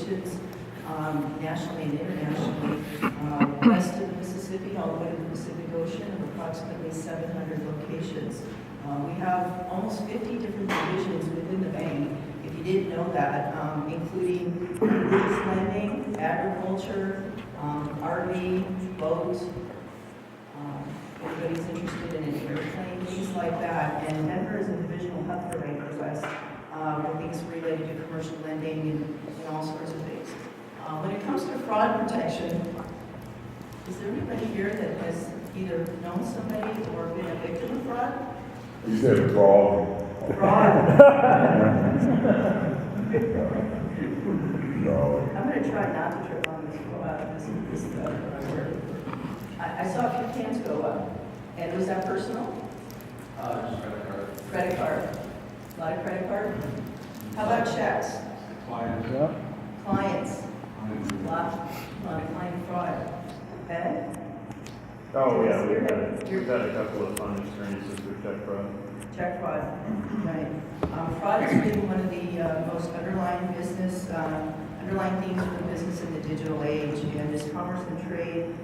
locations, nationally and internationally, west of the Mississippi, all the way to the Pacific Ocean, of approximately 700 locations. We have almost 50 different divisions within the bank, if you didn't know that, including business lending, agriculture, RV, boat, everybody's interested in an airplane, things like that. And Denver is a divisional hub for Bank West, with things related to commercial lending and all sorts of things. When it comes to fraud protection, is there anybody here that has either known somebody or been a victim of fraud? You said fraud. Fraud. No. I'm going to try not to trip on this word. I saw a few hands go up. And was that personal? Just credit card. Credit card. A lot of credit card? How about checks? Client. Yep. Clients? A lot of client fraud. Ben? Oh, yeah, we've had a couple of fun experiences with check fraud. Check fraud, right. Fraud has been one of the most underlying themes for business in the digital age, and as commerce and trade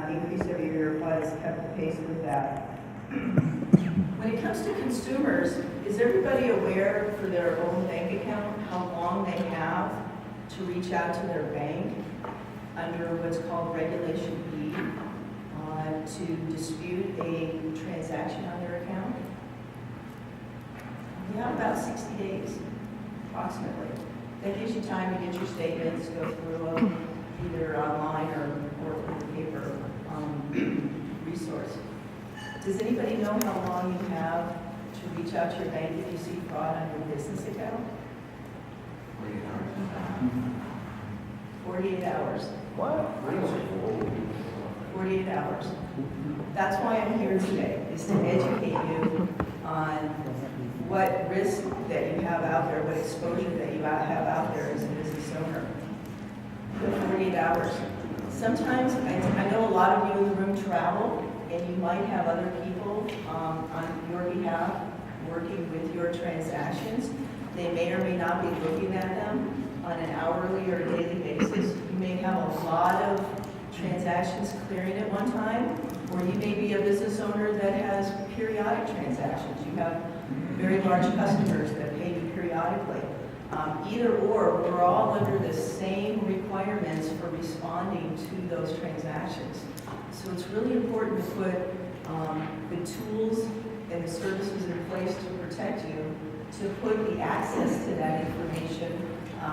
increase every year, fraud has kept pace with that. When it comes to consumers, is everybody aware for their own bank account how long they have to reach out to their bank under what's called Regulation B to dispute a transaction on their account? You have about 60 days, approximately. That gives you time to get your statements, go through them, either online or through the paper resource. Does anybody know how long you have to reach out to your bank if you see fraud on your business account? 48 hours. What? 48 hours. That's why I'm here today, is to educate you on what risk that you have out there, what exposure that you have out there as a business owner. 48 hours. Sometimes, I know a lot of you in the room travel, and you might have other people on your behalf working with your transactions. They may or may not be looking at them on an hourly or daily basis. You may have a lot of transactions clearing at one time, or you may be a business owner that has periodic transactions. You have very large customers that pay you periodically. Either or, we're all under the same requirements for responding to those transactions. So it's really important to put the tools and the services in place to protect you, to put the access to that information,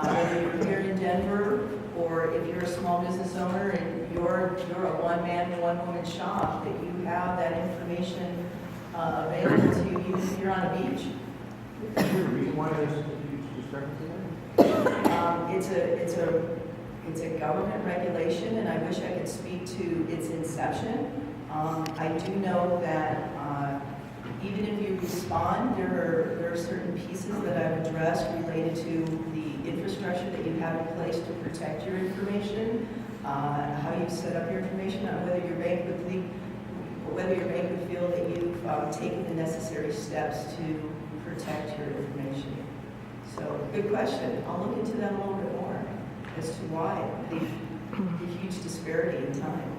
whether you're here in Denver or if you're a small business owner and you're a one-man, one-woman shop, that you have that information available to you even if you're on a beach. Is there a reason why there's a huge discrepancy there? It's a government regulation, and I wish I could speak to its inception. I do know that even if you respond, there are certain pieces that I've addressed related to the infrastructure that you have in place to protect your information, how you set up your information, whether your bank would feel that you've taken the necessary steps to protect your information. So, good question. I'll look into that a little bit more as to why the huge disparity in time.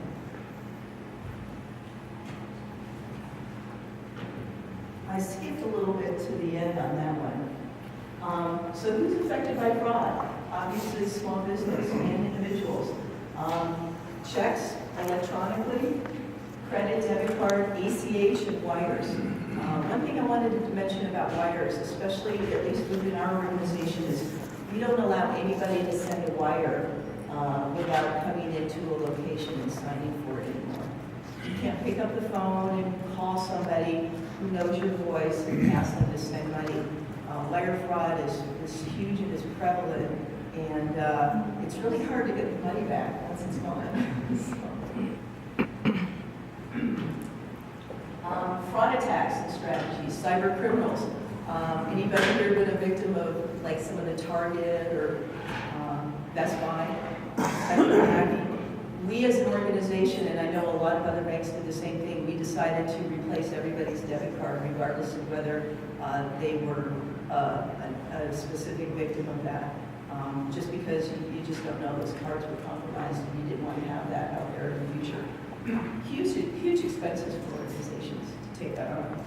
I skipped a little bit to the end on that one. So who's affected by fraud? Obviously small business and individuals. Checks electronically, credit, debit card, ACH, and wires. One thing I wanted to mention about wires, especially at least within our organization, is we don't allow anybody to send a wire without coming into a location and signing for it anymore. You can't pick up the phone and call somebody who knows your voice and ask them to send money. Wire fraud is huge and is prevalent, and it's really hard to get the money back once it's gone. Fraud attacks and strategies, cyber criminals. Anybody here been a victim of like some of the Target or Best Buy cyber hacking? We as an organization, and I know a lot of other banks did the same thing, we decided to replace everybody's debit card regardless of whether they were a specific victim of that. just because you just don't know those cards were compromised and you didn't want to have that out there in the future. Huge expenses for organizations to take that on.